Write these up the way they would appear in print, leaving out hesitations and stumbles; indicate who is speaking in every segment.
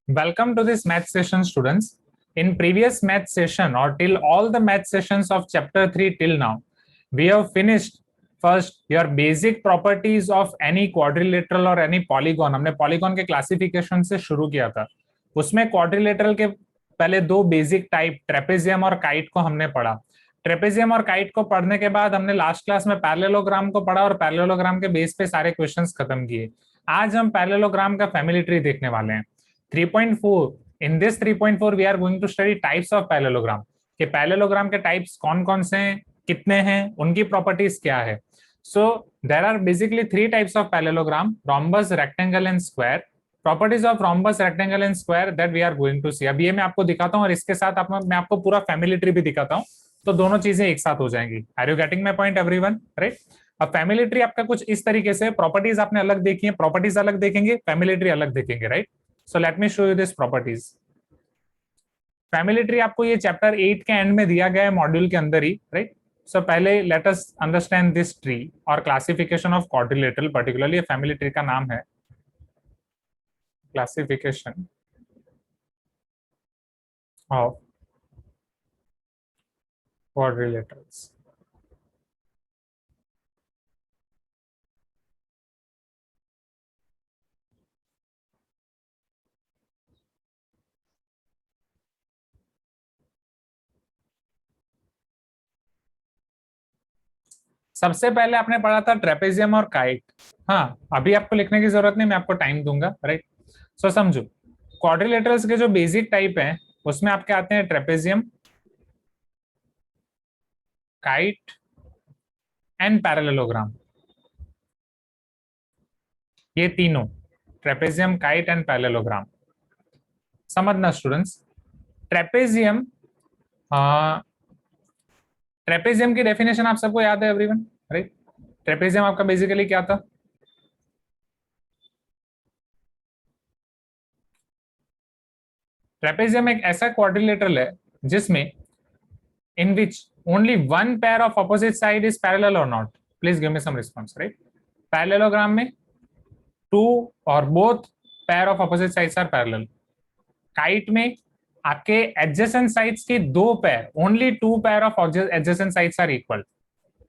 Speaker 1: Welcome to this math session, students. In previous math session or till all the math sessions of chapter 3 till now, we have finished first your basic properties of any quadrilateral or any polygon. हमने polygon के classification से शुरू किया था. उसमें quadrilateral के पहले दो बेसिक टाइप ट्रेपेजियम और काइट को हमने पढ़ा. ट्रेपेजियम और काइट को पढ़ने के बाद हमने लास्ट क्लास में पैरेललोग्राम को पढ़ा और पैरेललोग्राम के बेस पे सारे क्वेश्चंस खत्म किए. आज हम पैरेललोग्राम का फैमिली ट्री देखने वाले हैं. 3.4 in this 3.4 we are going to study types of parallelogram कि पैरेललोग्राम के टाइप्स कौन कौन से हैं, कितने हैं, उनकी प्रॉपर्टीज क्या है. So there are basically three types of parallelogram: rhombus, rectangle and square. Properties of rhombus, rectangle and square that we are going to see. अब ये मैं आपको दिखाता हूँ और इसके साथ मैं आपको पूरा फैमिली ट्री भी दिखाता हूँ, तो दोनों चीजें एक साथ हो जाएंगी. Are you getting my point everyone? Right. अब फैमिली ट्री आपका कुछ इस तरीके से, प्रॉपर्टीज आपने अलग देखी है, प्रॉपर्टीज अलग देखेंगे, फैमिली ट्री अलग देखेंगे. Right. So let me show you this properties. Family tree आपको ये चैप्टर 8 के एंड में दिया गया है मॉड्यूल के अंदर ही. राइट. सो पहले let us understand this tree और classification of quadrilateral. Particularly family tree का नाम है क्लासिफिकेशन ऑफ क्वाड्रिलेटरल्स. सबसे पहले आपने पढ़ा था ट्रेपेजियम और काइट. हाँ, अभी आपको लिखने की जरूरत नहीं, मैं आपको टाइम दूंगा. राइट. सो समझो, क्वाड्रिलेटरल्स के जो बेसिक टाइप हैं उसमें आपके आते हैं ट्रेपेजियम, काइट एंड पैरेललोग्राम. ये तीनों ट्रेपेजियम, काइट एंड पैरेललोग्राम. समझना स्टूडेंट्स, ट्रेपेजियम ट्रेपेजियम की डेफिनेशन आप सबको याद है एवरीवन? राइट. ट्रेपेजियम आपका बेसिकली क्या था? ट्रेपेजियम एक ऐसा क्वाड्रिलेटरल है जिसमें in which only one pair of opposite side is parallel और not. Please give me some response. Right. Parallelogram में टू और both pair of opposite sides are parallel. Kite में आपके एडजेसेंट साइड्स के दो पेयर, only to pair of adjacent sides are equal.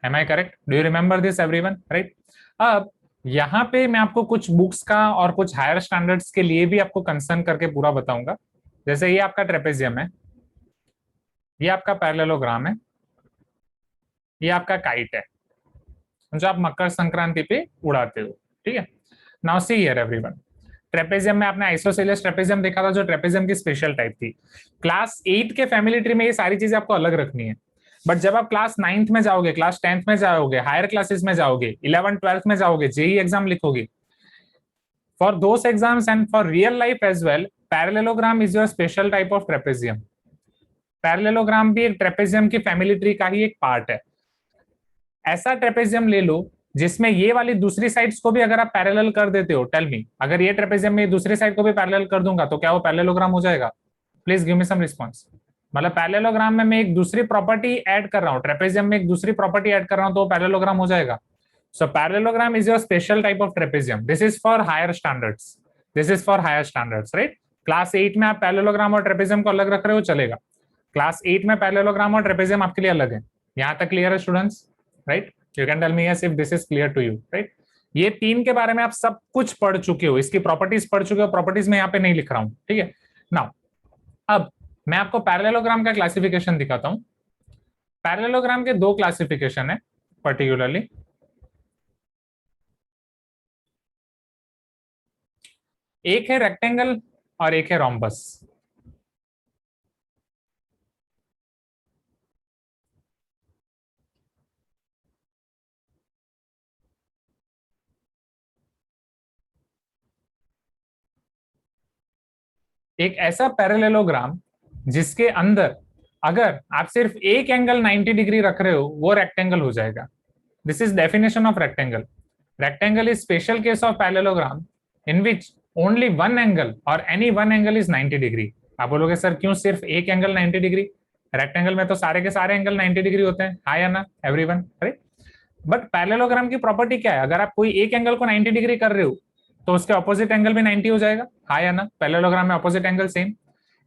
Speaker 1: Am I correct? Do you remember this everyone? Right. अब यहाँ पे मैं आपको कुछ बुक्स का और कुछ हायर स्टैंडर्ड्स के लिए भी आपको कंसर्न करके पूरा बताऊंगा. जैसे ये आपका ट्रेपेजियम है, ये आपका पैरेललोग्राम है, ये आपका काइट है जो आप मकर संक्रांति पे उड़ाते हो. ठीक है. Now see here everyone, trapezium में आपने आइसोसेलेस ट्रेपेजियम देखा था जो ट्रेपेजियम की स्पेशल टाइप थी. क्लास 8 के फैमिली ट्री में ये सारी चीजें आपको अलग रखनी है. बट जब आप क्लास 9th में जाओगे, क्लास 10th में जाओगे, हायर क्लासेस में जाओगे, 11th 12th में जाओगे, जेई एग्जाम लिखोगे, for those exams and for real life as well, parallelogram is your special type of trapezium. Parallelogram भी एक ट्रेपेजियम की फैमिली ट्री का ही एक पार्ट है. ऐसा ट्रेपेजियम ले लो जिसमें ये वाली दूसरी साइड्स को भी अगर आप पैरेलल कर देते हो. टेल मी, अगर ये ट्रेपेजियम में दूसरी साइड को भी पैरेलल कर दूंगा तो क्या वो पैरेललोग्राम हो जाएगा? Please give me some response. मतलब पैरेललोग्राम में मैं एक दूसरी प्रॉपर्टी ऐड कर रहा हूँ, ट्रेपेजियम में एक दूसरी प्रॉपर्टी ऐड कर रहा हूँ, तो वो पैरेललोग्राम हो जाएगा. So parallelogram is your special type of trapezium. This is for higher standards. This is for higher standards. Right. Class 8 में आप पैरेललोग्राम और ट्रेपेजियम को अलग रख रहे हो, चलेगा. क्लास 8 में पैरेललोग्राम और ट्रेपेजियम आपके लिए अलग है. यहाँ तक क्लियर है students? Right. You can tell me yes if this is clear to you, right? ये तीन के बारे में आप सब कुछ पढ़ चुके हो, इसकी प्रॉपर्टीज पढ़ चुके हो. प्रॉपर्टीज में यहाँ पे नहीं लिख रहा हूं. ठीक है. नाउ अब मैं आपको पैरेललोग्राम का क्लासिफिकेशन दिखाता हूं. पैरेललोग्राम के दो क्लासिफिकेशन है पर्टिकुलरली. एक है रेक्टेंगल और एक है रोम्बस. एक ऐसा पैरेललोग्राम जिसके अंदर अगर आप सिर्फ एक एंगल 90 डिग्री रख रहे हो, वो रेक्टेंगल हो जाएगा. This is definition of rectangle. Rectangle is special case of parallelogram in which only one angle और any one angle is 90 degree. आप बोलोगे सर क्यों सिर्फ एक एंगल 90 डिग्री? रेक्टेंगल में तो सारे के सारे एंगल 90 डिग्री होते हैं. हाँ या ना एवरीवन? राइट. बट पैरेललोग्राम की प्रॉपर्टी क्या है? अगर आप कोई एक एंगल को 90 डिग्री कर रहे हो तो उसके ऑपोजिट एंगल भी 90 हो जाएगा, हाँ या ना? पैरेललोग्राम में opposite angle same.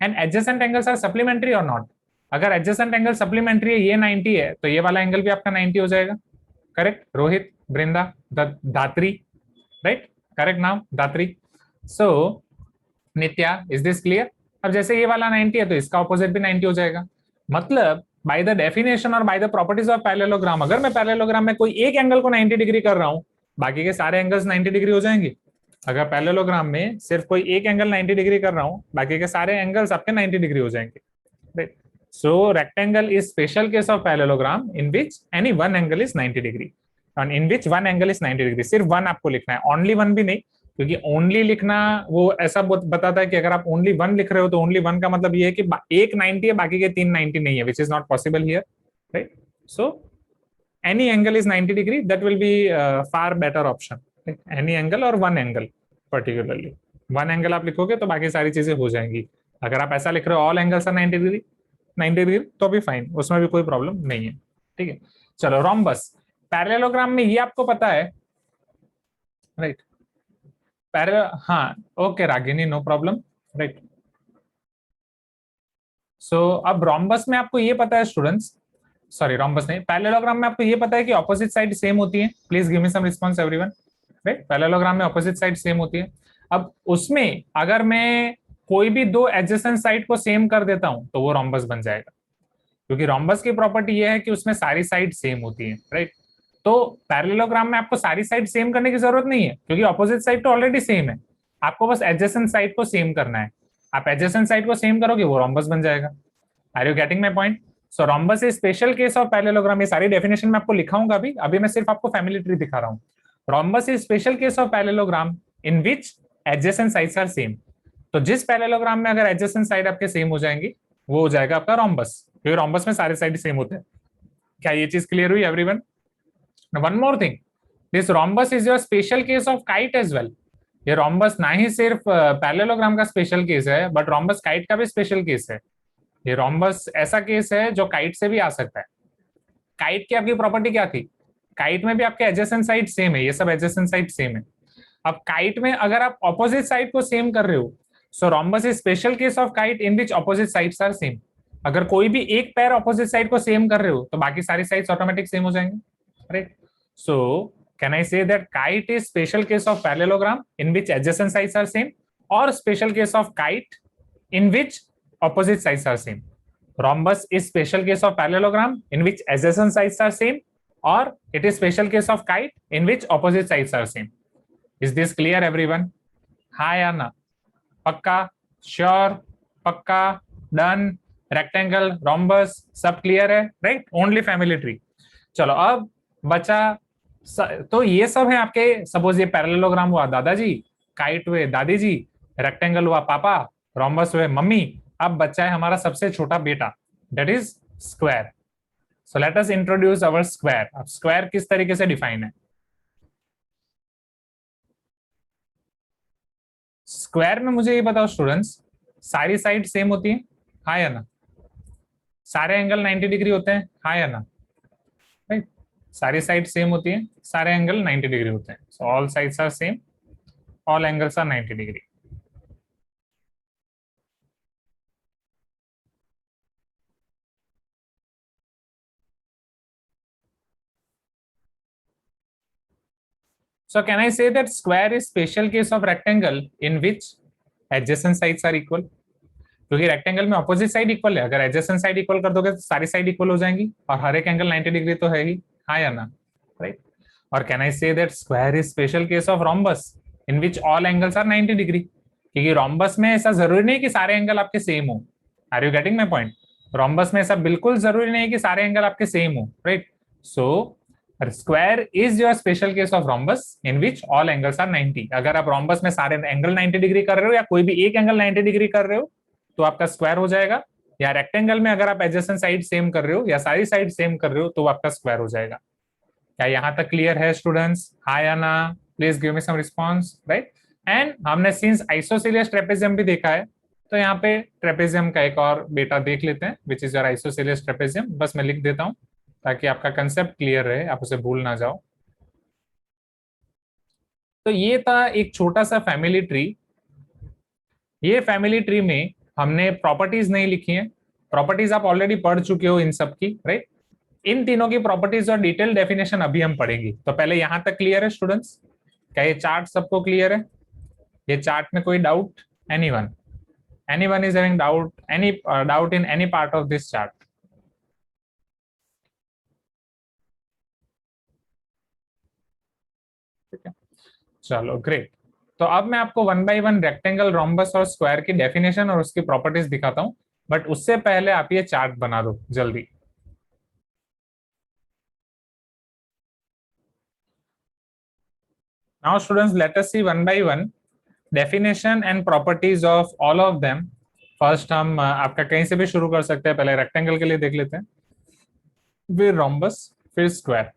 Speaker 1: And adjacent angles are supplementary और नॉट? अगर एडजेसेंट एंगल सप्लीमेंट्री है, ये 90 है, तो ये वाला एंगल भी आपका 90 हो जाएगा। करेक्ट रोहित, वृंदा, धात्री, राइट? करेक्ट नाम धात्री। सो नित्या, इज दिस क्लियर? अब जैसे ये वाला 90 है तो इसका ऑपोजिट भी 90 हो जाएगा। मतलब बाय द डेफिनेशन और by the properties of parallelogram, अगर मैं पैरेललोग्राम में कोई एक एंगल को 90 डिग्री कर रहा हूं, बाकी के सारे एंगल्स 90 डिग्री हो जाएंगे। अगर पैरेललोग्राम में सिर्फ कोई एक एंगल 90 डिग्री कर रहा हूं, बाकी के सारे एंगल्स आपके 90 डिग्री हो जाएंगे, right? So rectangle is special case of parallelogram in which any one angle is 90 degree, और in which one angle is 90 degree. सिर्फ वन आपको लिखना है, ओनली वन भी नहीं, क्योंकि ओनली लिखना वो ऐसा बताता है कि अगर आप ओनली वन लिख रहे हो तो ओनली वन का मतलब ये है कि एक 90 है, बाकी के तीन 90 नहीं है, which is not possible here, right? So any angle is 90 degree, that will be far better option, right? Any angle or one angle, particularly one angle आप लिखोगे तो बाकी सारी चीजें हो जाएंगी। अगर आप ऐसा लिख रहे हो all angles are 90 degree, 90 degree, तो भी फाइन, उसमें भी कोई प्रॉब्लम नहीं है, ठीक है? चलो रोम्बस पैरेललोग्राम में ये आपको पता है, राइट? हाँ, okay Ragini, no problem, right? So अब रोम्बस में आपको ये पता है स्टूडेंट्स, सॉरी रोम्बस नहीं, पैरेललोग्राम में आपको ये पता है कि ऑपोजिट साइड सेम होती है। Please give me some response everyone, right? Parallelogram में ऑपोजिट साइड सेम होती है। अब उसमें अगर मैं कोई भी दो एडजेसेंट साइड को सेम कर देता हूं तो वो रोम्बस बन जाएगा, क्योंकि रोम्बस की प्रॉपर्टी ये है कि उसमें सारी साइड सेम होती है, राइट? तो पैरेललोग्राम में आपको सारी साइड सेम करने की जरूरत नहीं है, क्योंकि ऑपोजिट साइड तो ऑलरेडी सेम है, आपको बस एडजेसेंट साइड को सेम करना है। आप एडजेसेंट साइड को सेम करोगे वो रोम्बस बन जाएगा। Are you getting my point? So rhombus is special case of parallelogram. ये सारी डेफिनेशन में आपको लिखाऊंगा अभी मैं सिर्फ आपको फैमिली ट्री दिखा रहा हूँ। Rhombus is special case of parallelogram in which adjacent sides are same. तो जिस पैरेललोग्राम में अगर एडजेसेंट साइड आपके सेम हो जाएंगी, वो हो जाएगा आपका रोम्बस, क्योंकि रोम्बस में सारे साइड सेम होते हैं। क्या ये चीज क्लियर हुई everyone? One more thing, this rhombus is your special case of kite as well. ये रोम्बस ना ही सिर्फ पैरेललोग्राम का स्पेशल केस है, बट रोम्बस काइट का भी स्पेशल केस है। ये रोम्बस ऐसा केस है जो काइट से भी आ सकता है। काइट की आपकी प्रॉपर्टी क्या थी? काइट में भी आपके एडजेसेंट साइड सेम है, ये सब एडजेसेंट साइड सेम है। अब काइट में अगर आप ऑपोजिट साइड को सेम कर रहे हो, so rhombus is special case of kite in which opposite sides are same. अगर कोई भी एक पैर ऑपोजिट साइड को सेम कर रहे हो तो बाकी सारी साइड्स ऑटोमेटिक सेम हो जाएंगे, right? So can I say that kite is special case of parallelogram in which adjacent sides are same, or special case of kite in which opposite sides are same? Rhombus is special case of parallelogram in which adjacent sides are same, or it is special case of kite in which opposite sides are same. Is this clear everyone? हाँ या ना? पक्का? Sure? पक्का? Done? Rectangle, rhombus सब clear है, right? Only family tree. चलो अब बचा, तो ये सब है आपके, सपोज ये पैरेललोग्राम हुआ दादाजी, काइट हुए दादी जी, रेक्टेंगल हुआ पापा, रोम्बस हुए मम्मी। अब बच्चा है हमारा सबसे छोटा बेटा, that is square. So let us introduce our square. अब स्क्वायर किस तरीके से डिफाइन है? स्क्वायर में मुझे ये बताओ स्टूडेंट्स, सारी साइड सेम होती है, हाँ या ना? सारे एंगल 90 डिग्री होते हैं, हाँ या ना? राइट, सारी साइड सेम होती है, सारे एंगल 90 डिग्री होते हैं। So all sides are same, all angles are 90 degree. So can I say that square is special case of rectangle in which adjacent sides are equal? क्योंकि rectangle में opposite side equal है, अगर adjacent side equal कर दोगे तो सारी side equal हो जाएंगी, और हर एक एंगल 90 डिग्री तो है ही, हाँ या ना? राइट? और can I say that square is special case of rhombus in which all angles are 90 degree? क्योंकि रोम्बस में ऐसा जरूरी नहीं कि सारे एंगल आपके सेम हो। Are you getting my point? Rhombus में ऐसा बिल्कुल जरूरी नहीं है कि सारे एंगल आपके सेम हो, right? So square is your special case of rhombus in which all angles are 90। अगर आप रोम्बस में सारे एंगल 90 डिग्री कर रहे हो, या कोई भी एक एंगल 90 डिग्री कर रहे हो, तो आपका स्क्वायर हो जाएगा। या रेक्टेंगल में अगर आप एडजेसेंट साइड सेम कर रहे हो या सारी साइड सेम कर रहे हो, तो आपका स्क्वायर हो जाएगा। क्या यहाँ तक क्लियर है स्टूडेंट्स? हाँ या ना? Please give me some response, right? And हमने सिंस आइसोसेलियस ट्रेपेजियम भी देखा है, तो यहाँ पे ट्रेपेजियम का एक और बेटा देख लेते हैं, which is your isosceles trapezium. बस मैं लिख देता हूँ ताकि आपका कंसेप्ट क्लियर रहे, आप उसे भूल ना जाओ। तो ये था एक छोटा सा फैमिली ट्री। ये फैमिली ट्री में हमने प्रॉपर्टीज नहीं लिखी है, प्रॉपर्टीज आप ऑलरेडी पढ़ चुके हो इन सब की, राइट। इन तीनों की प्रॉपर्टीज और डिटेल डेफिनेशन अभी हम पढ़ेंगे। तो पहले यहां तक क्लियर है स्टूडेंट्स? क्या ये चार्ट सबको क्लियर है? ये चार्ट में कोई doubt? Anyone? Anyone is having doubt, any doubt in any part of this chart? ठीक है, चलो ग्रेट। तो अब मैं आपको one by one rectangle, rhombus और स्क्वायर की डेफिनेशन और उसकी प्रॉपर्टीज दिखाता हूं, बट उससे पहले आप ये चार्ट बना दो जल्दी। Now students, let us see one by one definition and properties of all of them. First हम आपका कहीं से भी शुरू कर सकते हैं, पहले रेक्टेंगल के लिए देख लेते हैं, फिर रोम्बस, फिर स्क्वायर।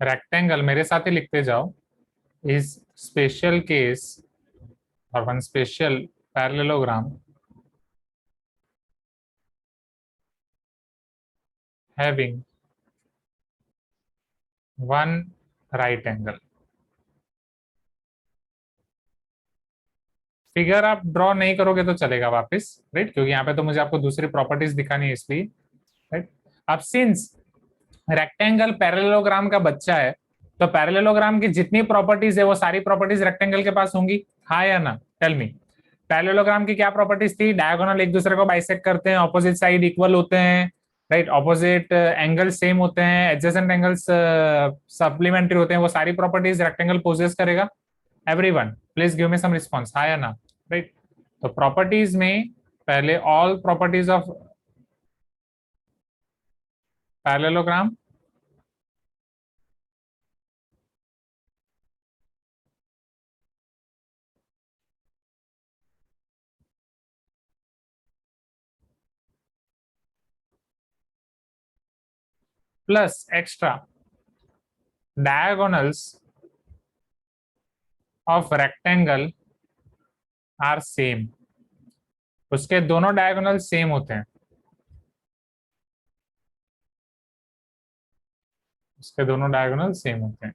Speaker 1: रेक्टेंगल मेरे साथ ही लिखते जाओ, इज स्पेशल केस और one special parallelogram having one right angle। Figure आप ड्रॉ नहीं करोगे तो चलेगा वापस, राइट, क्योंकि यहाँ पे तो मुझे आपको दूसरी प्रॉपर्टीज दिखानी है इसलिए, राइट। अब सिंस रेक्टेंगल पैरेललोग्राम का बच्चा है, तो पैरेललोग्राम की जितनी प्रॉपर्टीज है वो सारी प्रॉपर्टीज रेक्टेंगल के पास होंगी, हाँ या ना? Tell me. पैरेललोग्राम की क्या प्रॉपर्टीज थी? डायगोनल एक दूसरे को बाइसेक्ट करते हैं, ऑपोजिट साइड इक्वल होते हैं, राइट, ऑपोजिट एंगल सेम होते हैं, एडजेसेंट एंगल्स सप्लीमेंट्री होते हैं, वो सारी प्रॉपर्टीज रेक्टेंगल पोजेस करेगा। Everyone please give me some response, हाँ या ना? राइट। तो प्रॉपर्टीज में पहले all properties of parallelogram plus extra diagonals of rectangle are same. उसके दोनों डायगोनल सेम होते हैं, उसके दोनों डायगोनल सेम होते हैं।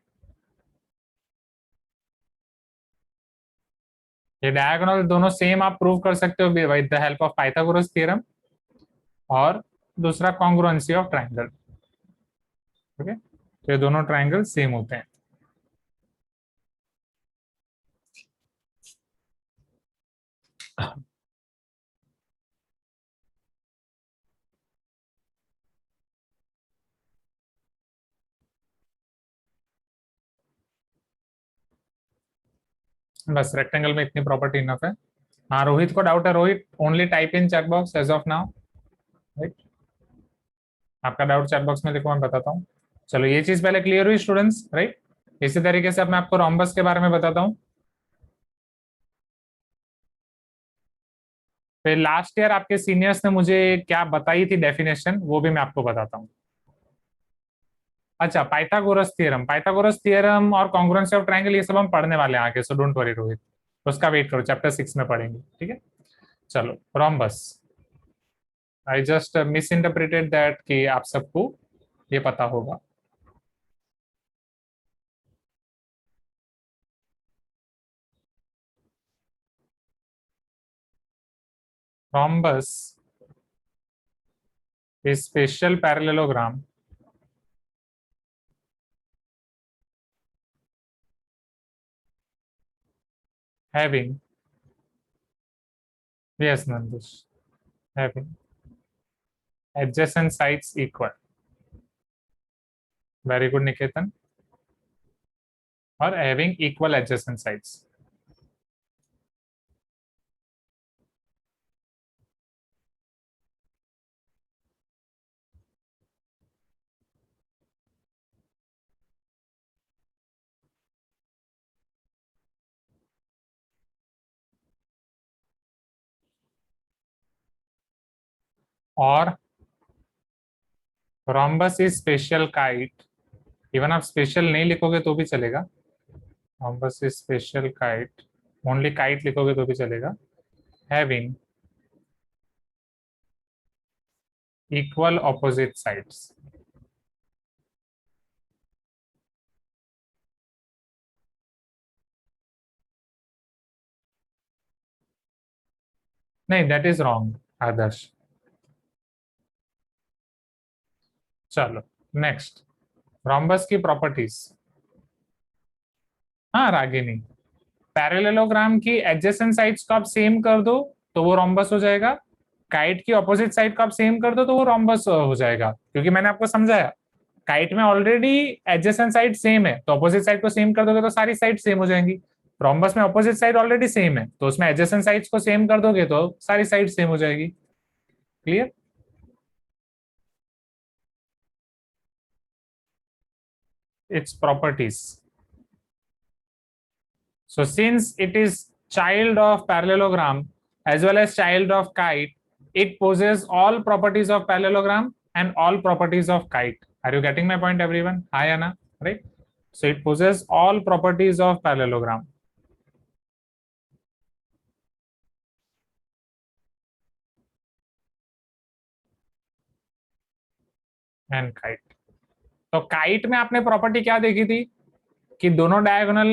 Speaker 1: ये डायगोनल दोनों सेम आप प्रूव कर सकते हो with the help of Pythagoras theorem, और दूसरा कॉन्ग्रुएंसी ऑफ ट्रायंगल। ओके, तो ये दोनों ट्रायंगल सेम होते हैं। बस रेक्टेंगल में इतनी प्रॉपर्टी इनफ है। हाँ, रोहित को डाउट है, Rohit only type in chat box as of now, right. आपका डाउट चैट बॉक्स में लिखो, मैं बताता हूँ। चलो ये चीज पहले क्लियर हुई स्टूडेंट्स, राइट। इसी तरीके से अब मैं आपको रोम्बस के बारे में बताता हूँ। फिर लास्ट ईयर आपके सीनियर्स ने मुझे क्या बताई थी डेफिनेशन, वो भी मैं आपको बताता हूँ। अच्छा, पाइथागोरस थियरम और कॉन्ग्रुएंसी ऑफ ट्रायंगल ये सब हम पढ़ने वाले हैं आगे, सो डोंट वरी रोहित, उसका वेट करो, चैप्टर 6 में पढ़ेंगे, ठीक है। चलो rhombus, I just misinterpreted that कि आप सबको ये पता होगा। Rhombus is special parallelogram having, yes Nandish, having adjacent sides equal, very good Niketan, और having equal adjacent sides। और rhombus is special kite, even आप स्पेशल नहीं लिखोगे तो भी चलेगा, rhombus is special kite, only kite लिखोगे तो भी चलेगा, having equal opposite sides. नहीं, दैट इज रॉन्ग आदर्श. चलो नेक्स्ट, rhombus की प्रॉपर्टीज. हाँ रागिनी, पैरेललोग्राम की एडजेसेंट साइड्स को आप सेम कर दो तो वो rhombus हो जाएगा, काइट की ऑपोजिट साइड को आप सेम कर दो तो वो rhombus हो जाएगा, क्योंकि मैंने आपको समझाया काइट में ऑलरेडी एडजेसेंट साइड सेम है, तो ऑपोजिट साइड को सेम कर दोगे तो सारी साइड सेम हो जाएंगी. rhombus में ऑपोजिट साइड ऑलरेडी सेम है, तो उसमें एडजेसेंट साइड्स को सेम कर दोगे तो सारी साइड सेम हो जाएगी. Clear? its properties. So since it is child of parallelogram as well as child of kite, it possesses all properties of parallelogram and all properties of kite. Are you getting my point, everyone? Hi Anna, right? So it possesses all properties of parallelogram and kite. तो kite में आपने property क्या देखी थी कि दोनों diagonal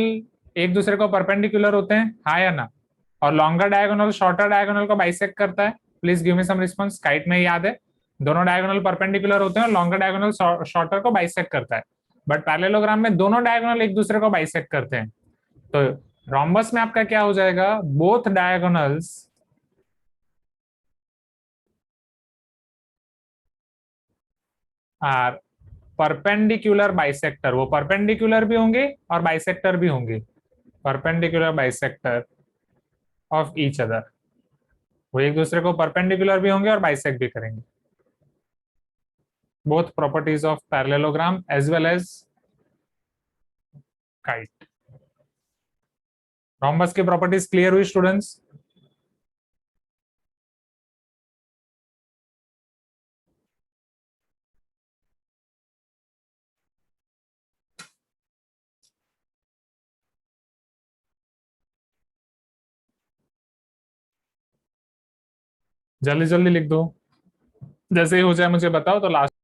Speaker 1: एक दूसरे को परपेंडिकुलर होते हैं, हाँ या ना, और लॉन्गर डायगोनल शॉर्टर डायगोनल को बाइसेक्ट करता है. Please give me some response. Kite में याद है दोनों डायगोनल परपेंडिकुलर होते हैं और लॉन्गर डायगोनल शॉर्टर को बाइसेक्ट करता है, बट पैरेललोग्राम में दोनों डायगोनल एक दूसरे को बाइसेक्ट करते हैं. तो रोम्बस में आपका क्या हो जाएगा, both diagonals are perpendicular bisector, वो परपेंडिकुलर भी होंगे और बाइसेक्टर भी होंगे, perpendicular bisector of each other, वो एक दूसरे को परपेंडिकुलर भी होंगे और बाइसेक्ट भी करेंगे. Both properties of parallelogram as well as kite. Rhombus की प्रॉपर्टीज क्लियर हुई स्टूडेंट्स? जल्दी जल्दी लिख दो, जैसे ही हो जाए मुझे बताओ तो last.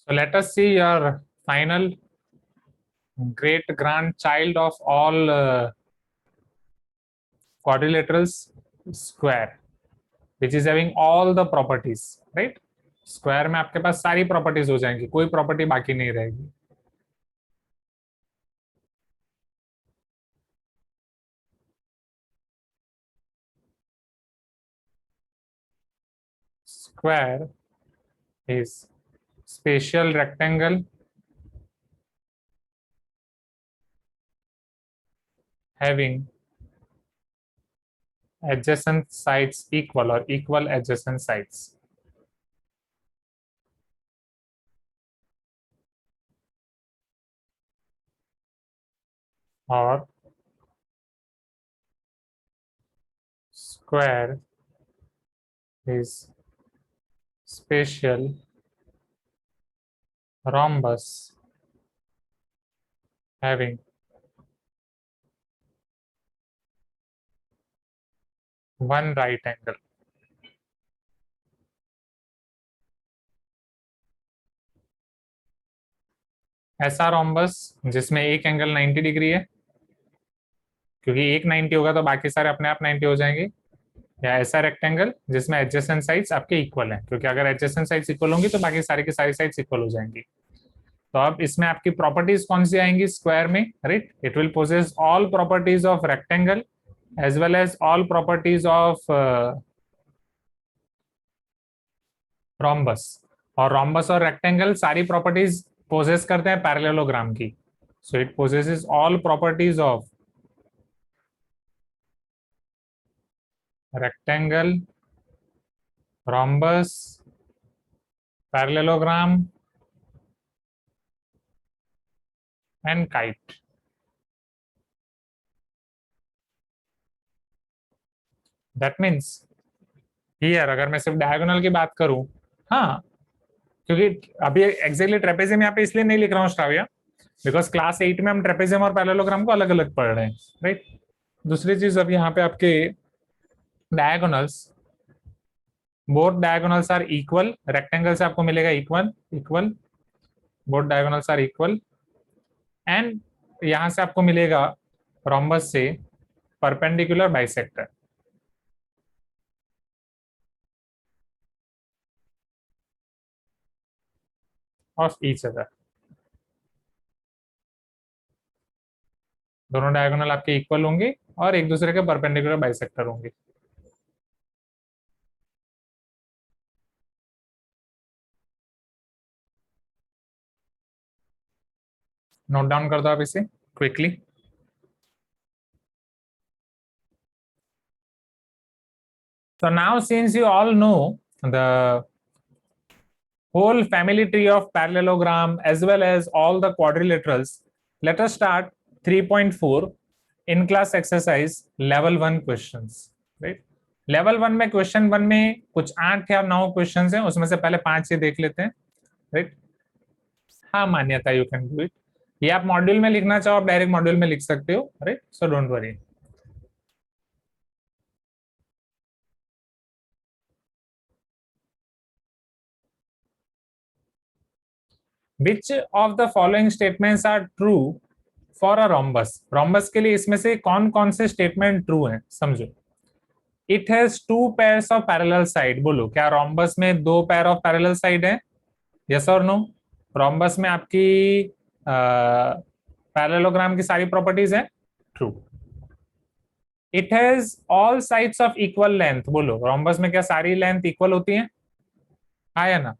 Speaker 1: So let us see your final great grandchild of all quadrilaterals, square, which is having all the properties, right? Square में आपके पास सारी प्रॉपर्टीज हो जाएंगी, कोई प्रॉपर्टी बाकी नहीं रहेगी. Square is spatial rectangle having adjacent sides equal or equal adjacent sides. और square is spatial rhombus having one right angle. ऐसा रोम्बस जिसमें एक एंगल 90 डिग्री है, क्योंकि एक 90 होगा तो बाकी सारे अपने आप 90 हो जाएंगे, या ऐसा रेक्टेंगल जिसमें एडजेसेंट साइड्स आपके इक्वल हैं, क्योंकि अगर एडजेसेंट साइड्स इक्वल होंगी तो बाकी सारी की सारी साइड्स इक्वल हो जाएंगी. तो अब इसमें आपकी प्रॉपर्टीज कौन सी आएंगी स्क्वायर में, right? It will possess all properties of rectangle as well as all properties of rhombus. और रोम्बस और रेक्टेंगल सारी प्रॉपर्टीज पोजेस करते हैं पैरेललोग्राम की. So it possesses all properties of rectangle, rhombus, parallelogram, and kite. That means here अगर मैं सिर्फ diagonal की बात करूं, हाँ, क्योंकि अभी एग्जैक्टली ट्रेपेजियम यहाँ पे इसलिए नहीं लिख रहा हूँ स्ट्राविया, बिकॉज क्लास 8 में हम ट्रेपेजियम और पैरेललोग्राम को अलग अलग पढ़ रहे हैं, राइट। दूसरी चीज, अब यहाँ पे आपके diagonals, both diagonals are equal, rectangle से आपको मिलेगा equal, equal, both diagonals are equal, and यहां से आपको मिलेगा रोम्बस से perpendicular bisector of each other. दोनों डायगोनल आपके इक्वल होंगे और एक दूसरे के परपेंडिकुलर बाइसेक्टर होंगे। नोट डाउन कर दो आप इसे quickly. So now since you all know the whole family tree of parallelogram as well as all the quadrilaterals, let us start 3.4 in class exercise level 1 questions, right? Level 1 में question 1 में कुछ 8 या 9 question हैं, उसमें से पहले 5 ही देख लेते हैं, राइट। हाँ मान्यता, यू कैन डू इट। ये आप मॉड्यूल में लिखना चाहो आप डायरेक्ट मॉड्यूल में लिख सकते हो, right, so don't worry. Which of the following statements are true for a rhombus? rhombus के लिए इसमें से कौन कौन से स्टेटमेंट ट्रू हैं, समझो। It has to pairs of parallel side, बोलो क्या rhombus में दो पेयर ऑफ पैरेलल साइड है, यस और नो। rhombus में आपकी पैरेललोग्राम की सारी प्रॉपर्टीज है, true. It has all sides of equal length, बोलो rhombus में क्या सारी लेंथ इक्वल होती है, हाँ या ना।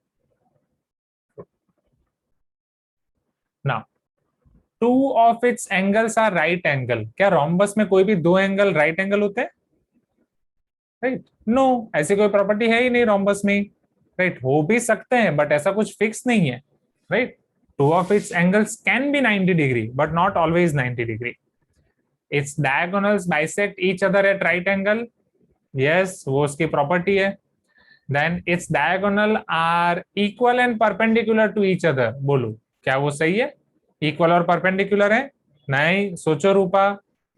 Speaker 1: ना, two of its angles are right angle, क्या रोम्बस में कोई भी दो एंगल राइट एंगल होते हैं, राइट, नो, ऐसी कोई प्रॉपर्टी है ही नहीं रोम्बस में, राइट। हो भी सकते हैं बट ऐसा कुछ फिक्स नहीं है, right. Two of its angles can be 90 degree but not always 90 degree. Its diagonals bisect each other at right angle, yes, वो उसकी प्रॉपर्टी है। Then its diagonal are equal and perpendicular to each other, बोलो क्या वो सही है, equal और perpendicular है, नहीं, सोचो रूपा,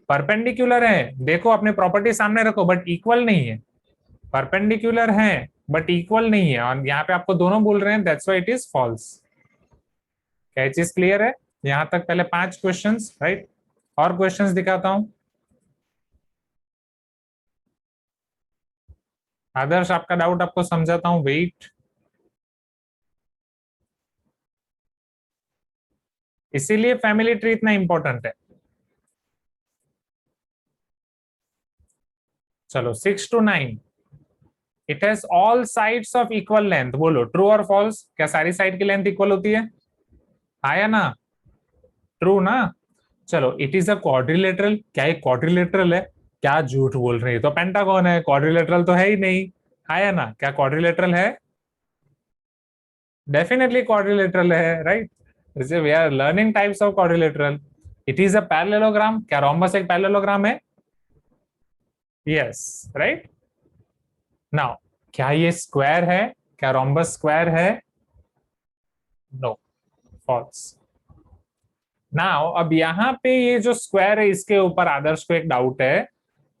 Speaker 1: परपेंडिकुलर है, देखो अपने प्रॉपर्टी सामने रखो बट इक्वल नहीं है, परपेंडिकुलर है बट इक्वल नहीं है, और यहाँ पे आपको दोनों बोल रहे हैं, that's why it is false. क्या चीज क्लियर है यहां तक, पहले 5 क्वेश्चंस, राइट। और क्वेश्चंस दिखाता हूं। आदर्श आपका डाउट आपको समझाता हूं, वेट। इसीलिए फैमिली ट्री इतना इंपॉर्टेंट है। चलो 6 to 9, it has all sides of equal length, बोलो ट्रू और फॉल्स, क्या सारी साइड की लेंथ इक्वल होती है, आया ना, ट्रू ना। चलो इट इज अ क्वाड्रिलेटरल, क्या एक क्वाड्रिलेटरल है, क्या झूठ बोल रही है, तो पेंटागन है, क्वाड्रिलेटरल तो है ही नहीं, आया ना, क्या क्वाड्रिलेटरल है, डेफिनेटली क्वाड्रिलेटरल है, राइट। जैसे we are learning types of quadrilateral. It is a parallelogram, क्या रोम्बस एक पैरेललोग्राम है, यस, राइट। नाउ क्या ये स्क्वायर है, क्या रोम्बस स्क्वायर है, नो, फॉल्स। नाउ अब यहाँ पे ये जो स्क्वायर है इसके ऊपर आदर्श को एक डाउट है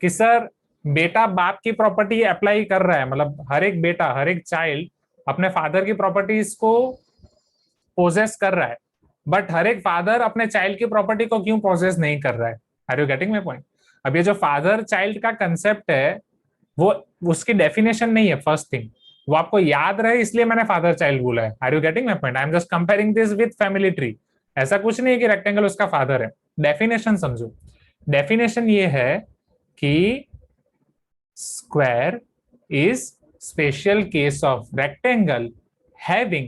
Speaker 1: कि सर बेटा बाप की प्रॉपर्टी अप्लाई कर रहा है, मतलब हर एक बेटा, हर एक चाइल्ड अपने फादर की प्रॉपर्टीज को पोजेस कर रहा है, बट हर एक फादर अपने चाइल्ड की प्रॉपर्टी को क्यों पोजेस नहीं कर रहा है, are you getting my point. अब ये जो फादर चाइल्ड का कंसेप्ट है वो उसकी डेफिनेशन नहीं है, फर्स्ट थिंग, वो आपको याद रहे इसलिए मैंने फादर चाइल्ड बोला है, are you getting my point. I am just comparing this with family tree. ऐसा कुछ नहीं है कि रेक्टेंगल उसका फादर है, डेफिनेशन समझो। डेफिनेशन ये है कि square is special case of rectangle having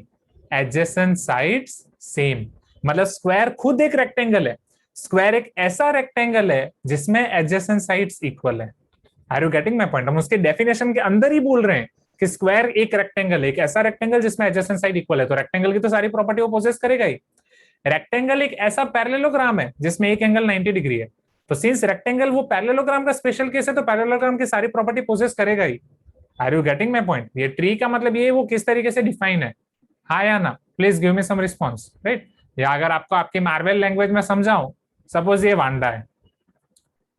Speaker 1: adjacent sides same, मतलब स्क्वायर खुद एक रेक्टेंगल है, स्क्वायर एक ऐसा रेक्टेंगल है जिसमें एडजेसेंट साइड्स इक्वल है, are you getting my point. हम उसके डेफिनेशन के अंदर ही बोल रहे हैं कि स्क्वायर एक रेक्टेंगल है, एक ऐसा रेक्टेंगल जिसमें एडजेसेंट साइड इक्वल है, तो रेक्टेंगल की तो सारी प्रॉपर्टी वो पोजेस करेगा ही। रेक्टेंगल एक ऐसा पैरेललोग्राम है जिसमें एक एंगल 90 डिग्री है, तो सिंस रेक्टेंगल वो पैरेललोग्राम का स्पेशल केस है तो पैरेललोग्राम की सारी प्रॉपर्टी पोजेस करेगा ही, are you getting my point? ये ट्री का मतलब ये वो किस तरीके से डिफाइन है, हाँ या ना? Please give me some response, right? या अगर आपको आपकी मार्वल लैंग्वेज में समझाऊं, सपोज ये वांडा है,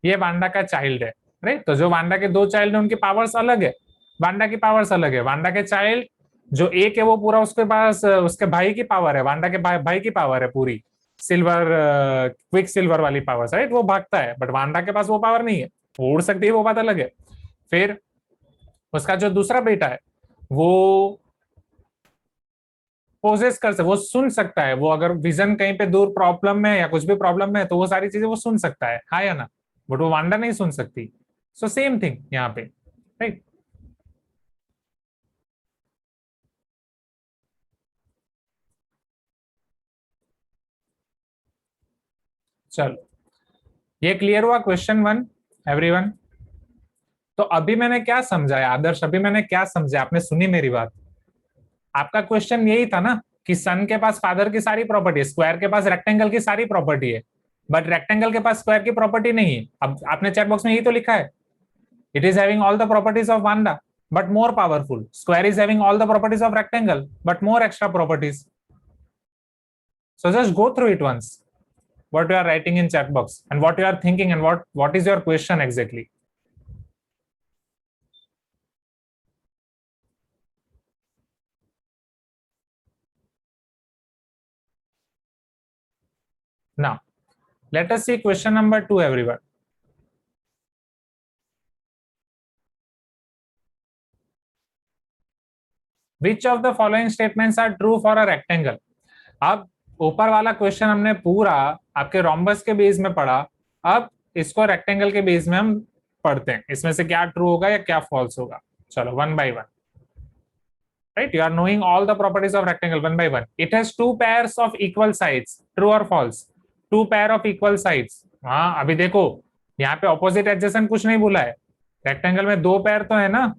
Speaker 1: ये वांडा का चाइल्ड है, राइट? तो जो वांडा के दो चाइल्ड है उनकी पावर्स अलग है, वांडा की पावर्स अलग है। वांडा के चाइल्ड जो एक है वो पूरा उसके पास उसके भाई की पावर है, वांडा के भाई की पावर है पूरी, सिल्वर क्विक सिल्वर वाली पावर, राइट? वो भागता है, बट वांडा के पास वो पावर नहीं है, वो उड़ सकती है, वो बात अलग है। फिर उसका जो दूसरा बेटा है वो पोजेस कर सकता, वो सुन सकता है, वो अगर विजन कहीं पे दूर प्रॉब्लम में या कुछ भी प्रॉब्लम में है तो वो सारी चीजें वो सुन सकता है, हाँ या ना? बट वो वांडा नहीं सुन सकती। सो सेम थिंग यहाँ पे, राइट? चलो, ये क्लियर हुआ क्वेश्चन वन, एवरीवन? तो अभी मैंने क्या समझाया आदर्श, अभी मैंने क्या समझा, आपने सुनी मेरी बात? आपका क्वेश्चन यही था ना कि सन के पास फादर की सारी प्रॉपर्टी है, स्क्वायर के पास रेक्टेंगल की सारी प्रॉपर्टी है, बट रेक्टेंगल के पास स्क्वायर की प्रॉपर्टी नहीं है। अब आपने चैट बॉक्स में यही तो लिखा है, it is having all the properties of Wanda but more powerful. Square is having all the properties of rectangle but more extra properties. So just go through it once, what you are writing in chat box and what you are thinking and what is your question exactly. Now let us see question number 2, everyone. Which of the following statements are true for a rectangle? अब ऊपर वाला question हमने पूरा आपके rhombus के base में पढ़ा, अब इसको रेक्टेंगल के बेस में हम पढ़ते हैं, इसमें से क्या ट्रू होगा या क्या फॉल्स होगा। चलो one by one, right? You are knowing all the properties of rectangle one by one. It has two pairs of equal sides, true or false? Two pair of equal sides. हाँ, अभी देखो यहाँ पे opposite adjacent कुछ नहीं बोला है, rectangle में दो पैर तो है ना।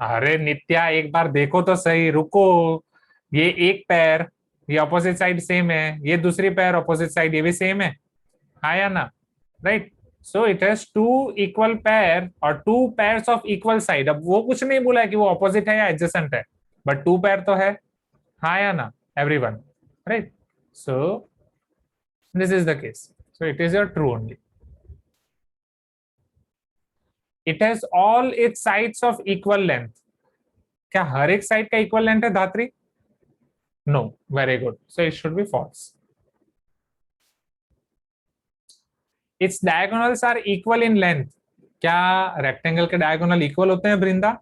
Speaker 1: अरे नित्या एक बार देखो तो सही, रुको, ये एक पैर, ये ऑपोजिट साइड सेम है, ये दूसरी पैर ऑपोजिट साइड ये भी सेम है, हाँ या ना? Right? So it has two equal pair और two pairs of equal side. अब वो कुछ नहीं बोला है कि वो ऑपोजिट है या एडजेसेंट है, बट टू पैर तो है, हाँ या ना everyone? Right? So this is the case, so it is your true only. It has all its sides of equal length. क्या हर एक साइड का इक्वल लेंथ है Dhatri? No, very good, so it should be false. Its diagonals are equal in length. क्या rectangle के diagonal equal होते हैं वृंदा?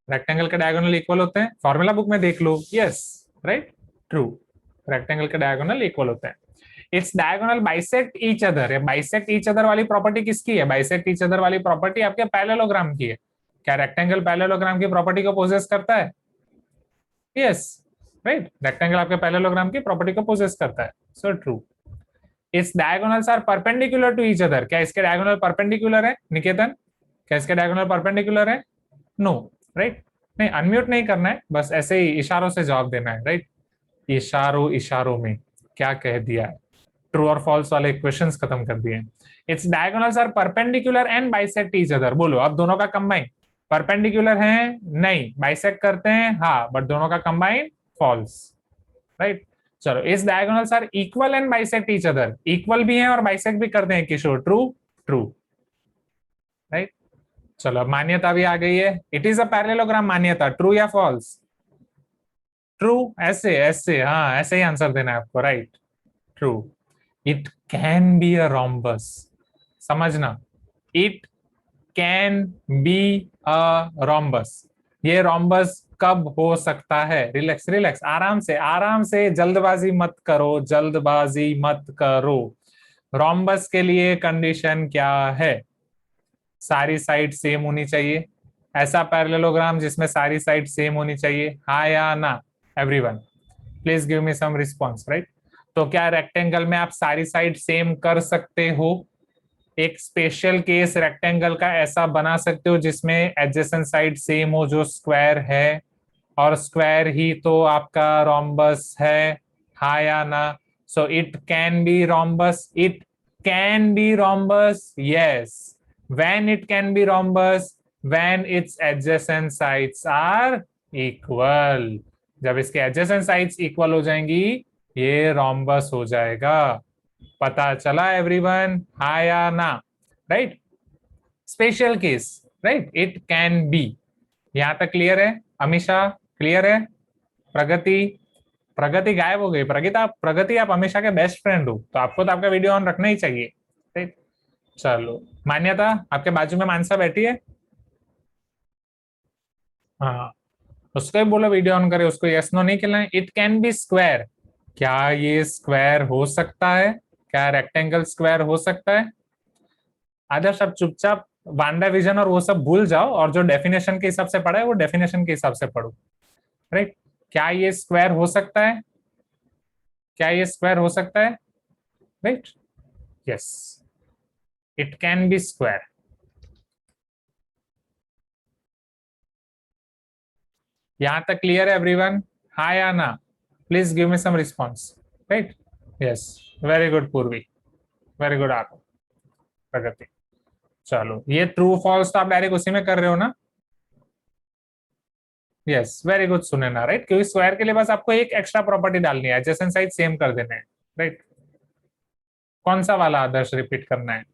Speaker 1: रेक्टेंगल के डायगोनल इक्वल होते हैं, फॉर्मूला बुक में देख लो। यस, राइट, ट्रू, रेक्टेंगल के डायगोनल इक्वल होते हैं। Its diagonal bisect each other. Bisect each other वाली प्रॉपर्टी किसकी है? बाइसेक्ट ईच अदर वाली प्रॉपर्टी आपके पैरेललोग्राम की है। क्या रेक्टेंगल पैरेललोग्राम की प्रॉपर्टी को पोजेस करता है? यस, राइट, रेक्टेंगल आपके पैरेललोग्राम की प्रॉपर्टी को पोजेस करता है, so true. Its diagonals are perpendicular to each other. क्या इसके डायगोनल परपेंडिकुलर है निकेतन? क्या इसके डायगोनल परपेंडिकुलर है? No, right? नहीं, अनम्यूट नहीं करना है, बस ऐसे ही इशारों से जवाब देना है, राइट? इशारों इशारों में क्या कह दिया है, ट्रू और फॉल्स वाले क्वेश्चंस खत्म कर दिए। Its diagonals are perpendicular and bisect each other. बोलो अब दोनों का कंबाइन। परपेंडिकुलर है नहीं, बाइसेक्ट करते हैं हाँ, बट दोनों का कंबाइन फॉल्स, राइट? चलो, इस diagonals are equal and bisect each other. Equal भी है और बाइसेक्ट भी करते हैं किशोर, ट्रू, ट्रू, राइट? चलो, मान्यता भी आ गई है। It is a parallelogram Manyata, true या फॉल्स? ट्रू, ऐसे ऐसे, हाँ ऐसे ही आंसर देना है आपको, right, true. It can be a rhombus, समझना, it can be a rhombus. ये रोम्बस कब हो सकता है? रिलैक्स रिलैक्स, आराम से आराम से, जल्दबाजी मत करो, जल्दबाजी मत करो। रोम्बस के लिए कंडीशन क्या है? सारी साइड सेम होनी चाहिए, ऐसा पैरेललोग्राम जिसमें सारी साइड सेम होनी चाहिए, हाँ या ना everyone? Please give me some response, right? तो क्या रेक्टेंगल में आप सारी साइड सेम कर सकते हो? एक स्पेशल केस रेक्टेंगल का ऐसा बना सकते हो जिसमें एडजेसेंट साइड सेम हो, जो स्क्वायर है, और स्क्वायर ही तो आपका रोम्बस है, हाँ या ना? So it can be rhombus, it can be rhombus, yes. When it can be rhombus? When its adjacent sides are equal. जब इसके एडजेसेंट साइड्स इक्वल हो जाएंगी ये रोम्बस हो जाएगा। पता चला एवरीवन, हाँ या ना? Right, special case, right, it can B. यहां तक क्लियर है? अमीषा क्लियर है? प्रगति, प्रगति गायब हो गई। प्रगति आप हमेशा के बेस्ट फ्रेंड हो, तो आपको तो आपका वीडियो ऑन रखना ही चाहिए, राइट? चलो, मान्यता आपके बाजू में मानसा बैठी है, हाँ, उसको ही बोलो वीडियो ऑन करे, उसको यस नो नहीं खेलना है। इट कैन बी स्क्वायर, क्या ये स्क्वायर हो सकता है? क्या रेक्टेंगल स्क्वायर हो सकता है? आदर्श आप चुपचाप वांडा विजन और वो सब भूल जाओ, और जो डेफिनेशन के हिसाब से पढ़ा है वो डेफिनेशन के हिसाब से पढ़ो, राइट? क्या ये स्क्वायर हो सकता है? क्या ये स्क्वायर हो सकता है? Right, yes, it can be square. यहां तक क्लियर है एवरीवन, हाँ या ना? Please give me some response, right? Yes, very good Purvi, very good आप प्रगति। चलो, ये ट्रू फॉल्स तो आप डायरेक्ट उसी में कर रहे हो ना? यस, वेरी गुड सुने ना, राइट? क्योंकि स्क्वायर के लिए बस आपको एक एक्स्ट्रा प्रॉपर्टी डालनी है, एडजेसेंट साइड सेम कर देने हैं, राइट? कौन सा वाला आदर्श रिपीट करना है?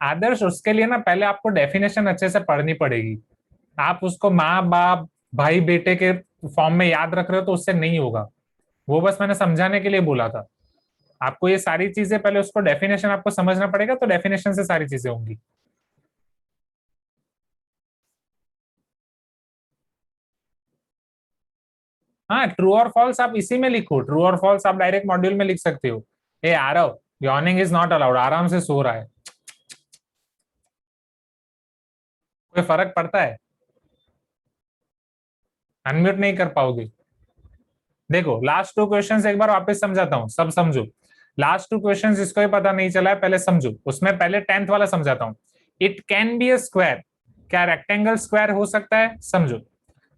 Speaker 1: आदर्श उसके लिए ना पहले आपको डेफिनेशन अच्छे से पढ़नी पड़ेगी। आप उसको माँ बाप भाई बेटे के फॉर्म में याद रख रहे हो तो उससे नहीं होगा। वो बस मैंने समझाने के लिए बोला था। आपको ये सारी चीजें पहले उसको डेफिनेशन आपको समझना पड़ेगा, तो डेफिनेशन से सारी चीजें होंगी। हाँ, ट्रू और फॉल्स आप इसी में लिखो, ट्रू और फॉल्स आप डायरेक्ट मॉड्यूल में लिख सकते हो। ए Aarav, yawning is not allowed, आराम से सो रहा है, कोई फर्क पड़ता है? अनम्यूट नहीं कर पाओगे? देखो, लास्ट टू क्वेश्चंस एक बार वापस समझाता हूँ, सब समझो। लास्ट टू क्वेश्चंस जिसको ही पता नहीं चला है पहले समझो, उसमें पहले 10th वाला समझाता हूँ। It can be a square, क्या रेक्टेंगल स्क्वायर हो सकता है? समझो,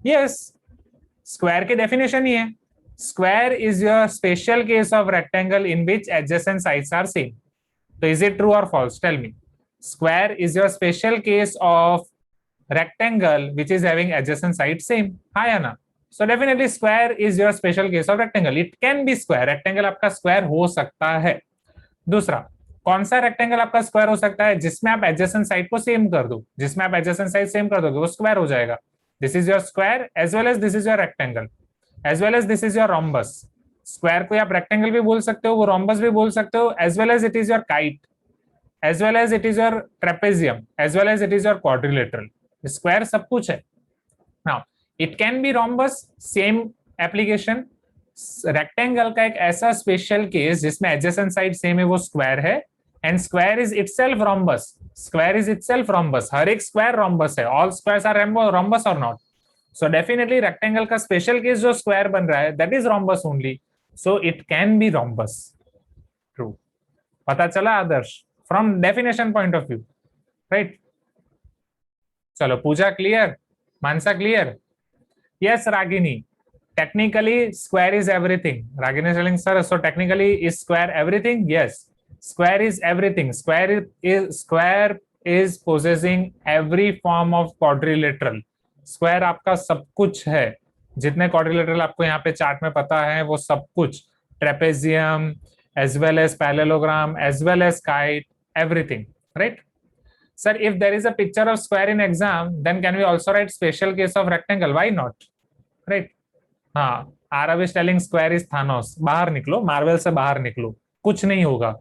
Speaker 1: यस, स्क्वायर की डेफिनेशन ही है, square is your special case of rectangle in which adjacent sides are same. तो इज इट ट्रू और false? Tell me, square is your special case of rectangle which is having adjacent sides same, हाँ या ना? So definitely square is your special case of rectangle, it can be square, rectangle आपका square हो सकता है। दूसरा, कौन सा रेक्टेंगल आपका स्क्वायर हो सकता है? जिसमें आप एडजेसेंट साइड को सेम कर दो, जिसमें आप एडजेसेंट साइड सेम कर दोगे वो स्क्वायर हो जाएगा। This is your square as well as this is your rectangle as well as this is your rhombus. Square को आप रेक्टेंगल भी बोल सकते हो, वो रोम्बस भी बोल सकते हो, as well as it is your kite, as well as it is your trapezium, as well as it is your quadrilateral. Square सब कुछ है। Now it can be rhombus, same application. Rectangle का एक ऐसा स्पेशल केस जिसमें adjacent side same है वो square है, and square is itself rhombus, square is itself rhombus, हर एक स्क्वायर रोम्बस है, ऑल स्क्वायर्स आर रोम्बस और नॉट। सो डेफिनेटली रेक्टेंगल का स्पेशल केस जो स्क्वायर बन रहा है that is rhombus only, so it can be rhombus, true. पता चला Adarsh, from definition point of view, right? चलो, Pooja clear, Manasa clear? Yes Ragini, technically square is everything. Ragini is telling sir, so technically is square everything? Yes, square is everything. Square is possessing every form of quadrilateral. Square आपका सब कुछ है, जितने quadrilateral आपको यहाँ पे chart में पता है वो सब कुछ, trapezium as well as parallelogram as well as kite, everything, right? Sir, if there is a picture of square in exam, then can we also write special case of rectangle? Why not? Right? हाँ, Aarav is telling square is Thanos, बाहर निकलो, Marvel से बाहर निकलो, कुछ नहीं होगा।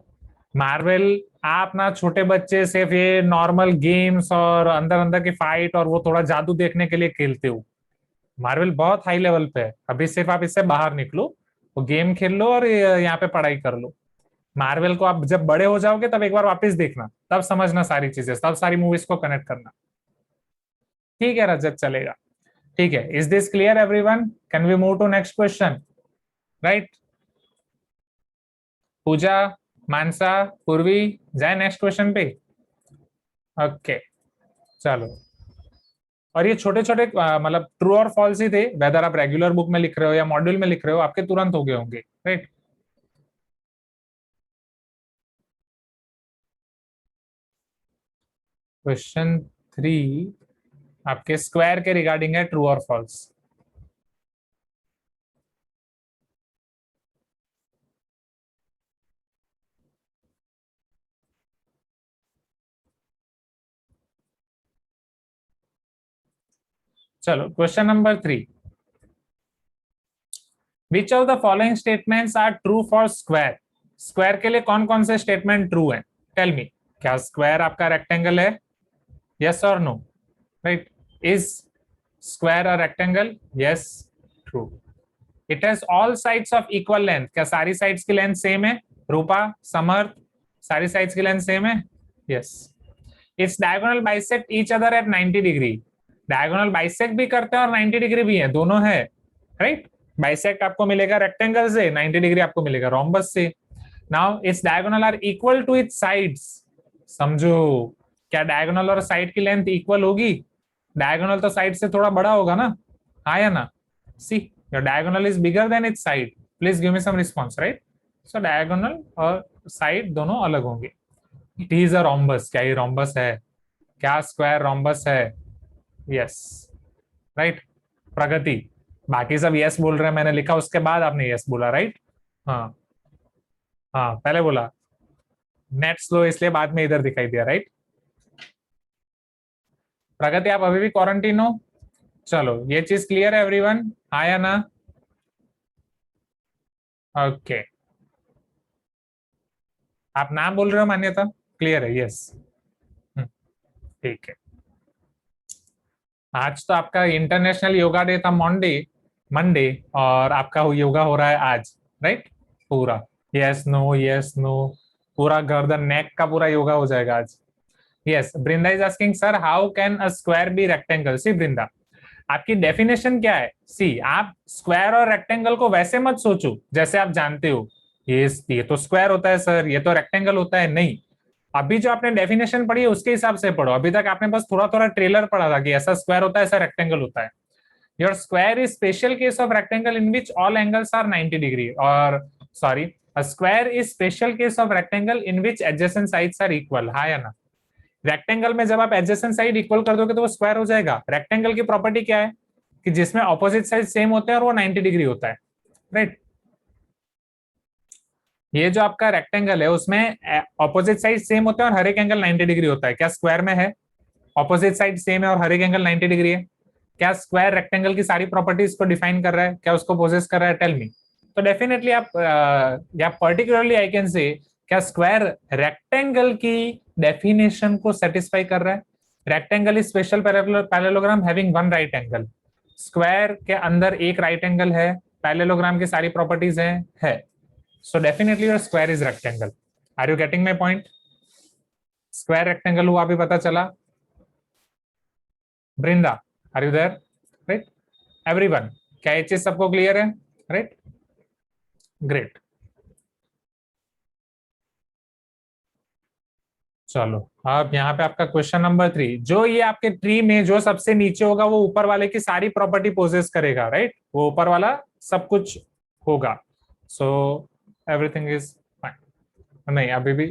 Speaker 1: Marvel, आप ना छोटे बच्चे सिर्फ ये नॉर्मल गेम्स और अंदर अंदर की फाइट और वो थोड़ा जादू देखने के लिए खेलते हो। मार्वल बहुत हाई लेवल पे है, अभी सिर्फ आप इससे बाहर निकलो, वो गेम खेल लो और यहाँ पे पढ़ाई कर लो। मार्वल को आप जब बड़े हो जाओगे तब एक बार वापस देखना, तब समझना सारी चीजें, तब सारी मूवीज को कनेक्ट करना। ठीक है रजत, चलेगा, ठीक है। Is this clear everyone? Can we move to next question? Right, Pooja, Manasa, Purvi, जाए नेक्स्ट क्वेश्चन पे। ओके, चलो। और ये छोटे छोटे मतलब ट्रू और फॉल्स ही थे, वेदर आप रेगुलर बुक में लिख रहे हो या मॉड्यूल में लिख रहे हो, आपके तुरंत हो गए होंगे, राइट? क्वेश्चन 3 आपके स्क्वायर के रिगार्डिंग है, ट्रू और फॉल्स। चलो question number 3, which of the following statements are true for square. Square के लिए कौन कौन से स्टेटमेंट ट्रू है? टेल मी, क्या स्क्वायर आपका रेक्टेंगल है? यस और no? Right, is square a rectangle? Yes, true. It has all sides of equal length, क्या सारी साइड्स की लेंथ सेम है? रूपा, समर्थ, सारी साइड्स की लेंथ सेम है? Yes. It's diagonal bisect each other at 90 degree. Diagonal bisect भी करते हैं और 90 डिग्री भी है, दोनों है, राइट। बाइसेक्ट आपको मिलेगा रेक्टेंगल से, 90 डिग्री आपको मिलेगा रोम्बस से। Now its diagonal are equal to its sides. समझो, क्या डायगोनल और साइड की लेंथ इक्वल होगी? डायगोनल तो साइड से थोड़ा बड़ा होगा ना, हाँ या ना? See, your diagonal is bigger than its side. Please give me some response, right. So diagonal और साइड दोनों अलग होंगे। इट इज अ रोम्बस, क्या ये रोम्बस है? क्या स्क्वायर रोम्बस है? Yes, right. प्रगति, बाकी सब यस बोल रहे हैं, मैंने लिखा उसके बाद आपने यस बोला, राइट। हाँ हाँ, पहले बोला। नेट स्लो इसलिए बाद में इधर दिखाई दिया, राइट। प्रगति, आप अभी भी क्वारंटीन हो? चलो, ये चीज क्लियर है एवरीवन, हाँ या ना? ओके, आप नाम बोल रहे हो, मान्यता क्लियर है? यस, ठीक है। आज तो आपका इंटरनेशनल योगा डे था, मंडे मंडे, और आपका योगा हो रहा है आज, राइट। पूरा यस नो यस नो, पूरा गर्दन नेक का पूरा योगा हो जाएगा आज। Yes, Brinda is asking sir how can a square be rectangle. See Brinda, आपकी डेफिनेशन क्या है? सी, आप स्क्वायर और रेक्टेंगल को वैसे मत सोचो जैसे आप जानते हो ये तो स्क्वायर होता है सर, ये तो रेक्टेंगल होता है, नहीं। अभी जो आपने डेफिनेशन पढ़ी है उसके हिसाब से पढ़ो। अभी तक आपने बस थोड़ा थोड़ा ट्रेलर पढ़ा था कि ऐसा स्क्वायर होता है, ऐसा रेक्टेंगल होता है। Your square is special case of rectangle in which all angles are 90 degree, और sorry, a square is special case of rectangle in which adjacent sides are equal, हाँ या ना? रेक्टेंगल में जब आप एडजेसेंट साइड इक्वल कर दोगे तो वो स्क्वायर हो जाएगा। रेक्टेंगल की प्रॉपर्टी क्या है? कि जिसमें ऑपोजिट साइड सेम होते हैं और वो 90 डिग्री होता है, राइट। ये जो आपका रेक्टेंगल है उसमें ऑपोजिट साइड सेम होते हैं और हर एक एंगल 90 डिग्री होता है, क्या स्क्वायर में है? ऑपोजिट साइड सेम है और हर एक एंगल 90 डिग्री है। क्या स्क्वायर रेक्टेंगल की सारी प्रॉपर्टीज को डिफाइन कर रहा है? क्या उसको पोजेस कर रहा है? Tell me. तो डेफिनेटली आप या पर्टिकुलरली आई कैन से, क्या स्क्वायर रेक्टेंगल की डेफिनेशन को सेटिस्फाई कर रहा है? Rectangle is special parallelogram having one right angle. Square के अंदर एक राइट एंगल है, पैरेललोग्राम की सारी प्रॉपर्टीज है। So definitely your square is rectangle. Are you getting my point? Square rectangle हुआ, अभी पता चला? Brinda, are you there? Right, everyone, क्या ये चीज सबको क्लियर है? Right, great. चलो, अब यहाँ पे आपका क्वेश्चन नंबर 3, जो ये आपके ट्री में जो सबसे नीचे होगा वो ऊपर वाले की सारी प्रॉपर्टी पोजेस करेगा, राइट। वो ऊपर वाला सब कुछ होगा। So everything is fine. नहीं, अभी भी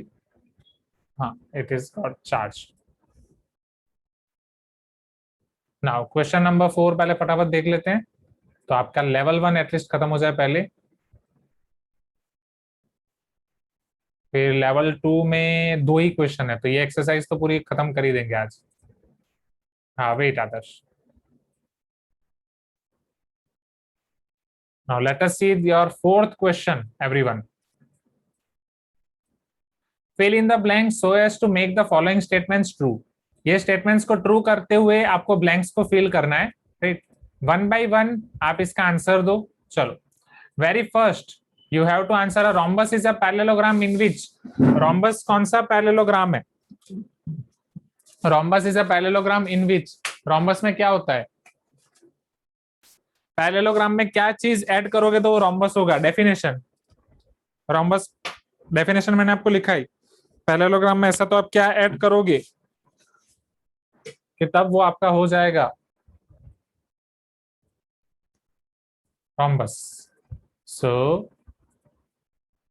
Speaker 1: हाँ, it is got charge. Now question number 4 पहले फटाफट देख लेते हैं, तो आपका लेवल 1 एटलीस्ट खत्म हो जाए पहले, फिर लेवल 2 में 2 ही क्वेश्चन है, तो ये एक्सरसाइज तो पूरी खत्म कर ही देंगे आज। हाँ, wait Adarsh. Now let us see your fourth question everyone. Fill in the blank so as to make the following statements true. ये स्टेटमेंट्स को ट्रू करते हुए आपको ब्लैंक्स को फिल करना है, राइट। वन बाय वन आप इसका आंसर दो। चलो, very first you have to answer a rhombus is a parallelogram in which. Rhombus कौन सा पैरेललोग्राम है? Rhombus is a parallelogram in which, rhombus में क्या होता है? पैरेललोग्राम में क्या चीज ऐड करोगे तो वो रोम्बस होगा? डेफिनेशन, रोम्बस डेफिनेशन मैंने आपको लिखा है। पैरेललोग्राम में ऐसा तो आप क्या ऐड करोगे कि तब वो आपका हो जाएगा rhombus. So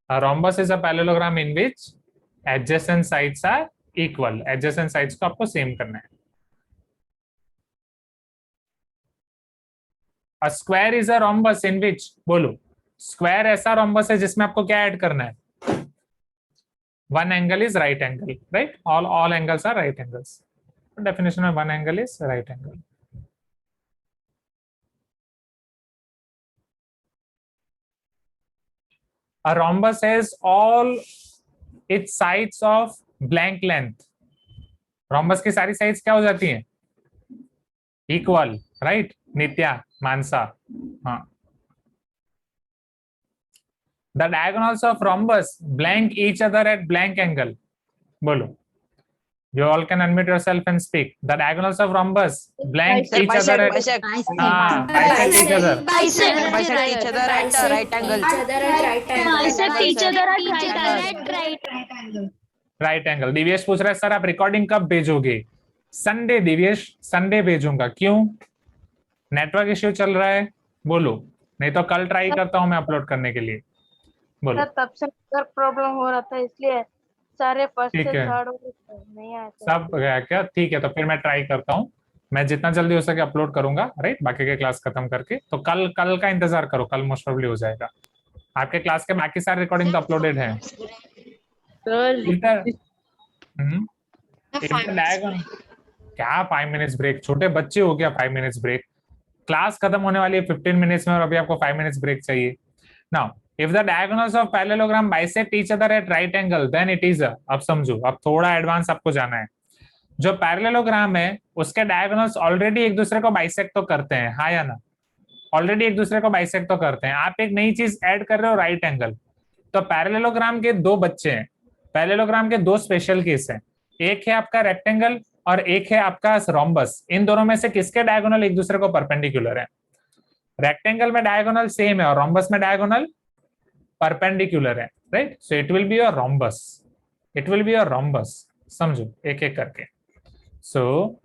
Speaker 1: a rhombus is a parallelogram in which adjacent sides are equal, adjacent sides को आपको सेम करना है. A square is a rhombus in which, बोलो, स्क्वायर ऐसा रोम्बस है जिसमें आपको क्या ऐड करना है? One angle is right angle, right? All angles are right angles. Definition में one angle is right angle. A rhombus has all its sides of blank length. rhombus की सारी साइड्स क्या हो जाती हैं? Equal, right? नित्या, मानसा, हाँ. The diagonals of rhombus blank each other at blank angle. बोलो. You all can unmute yourself and speak. The diagonals of rhombus blank each other at
Speaker 2: bisect
Speaker 1: each other.
Speaker 2: bisect each other at right angle.
Speaker 3: Bisect each other at right angle.
Speaker 1: Right angle. Divyesh पूछ रहा है sir आप recording कब भेजोगे? Sunday Divyesh, Sunday भेजूंगा. क्यों? Network issue चल रहा है? बोलो, नहीं तो कल ट्राई करता हूं मैं अपलोड करने के लिए. बोलो.
Speaker 4: तब से नेटवर्क प्रॉब्लम हो रहा था इसलिए सारे फर्स्ट
Speaker 1: ठीक
Speaker 4: से
Speaker 1: है.
Speaker 4: थर्ड नहीं आए थे.
Speaker 1: सब गया क्या? ठीक है, तो फिर मैं ट्राई करता हूँ. मैं जितना जल्दी हो सके अपलोड करूंगा, राइट? बाकी के क्लास खत्म करके. तो कल का इंतजार करो, कल मोस्ट प्रोबेबली हो जाएगा. आपके क्लास के बाकी सारे रिकॉर्डिंग तो अपलोडेड है. क्या 5 मिनट्स ब्रेक? छोटे बच्चे हो गया 5 मिनट्स ब्रेक? क्लास खत्म होने वाली है 15 मिनट्स में और अभी आपको 5 मिनट्स ब्रेक चाहिए. Now if the diagonals of parallelogram bisect each other at right angle then it is a, अब समझो, अब थोड़ा एडवांस आपको जाना है. जो पैरेललोग्राम है उसके डायगोनल्स ऑलरेडी एक दूसरे को बाइसेक्ट तो करते हैं, हाँ या ना? ऑलरेडी एक दूसरे को बाइसेक्ट तो करते हैं. आप एक नई चीज ऐड कर रहे हो, राइट एंगल. तो पैरेललोग्राम के दो बच्चे हैं, पैरेललोग्राम के दो स्पेशल केस हैं. एक है आपका रेक्टेंगल और एक है आपका रोम्बस. इन दोनों में से किसके डायगोनल एक दूसरे को परपेंडिकुलर है? रेक्टेंगल में डायगोनल सेम है और रोम्बस में डायगोनल परपेंडिकुलर है, right? So it will be a rhombus. It will be a rhombus. समझो एक एक करके. सो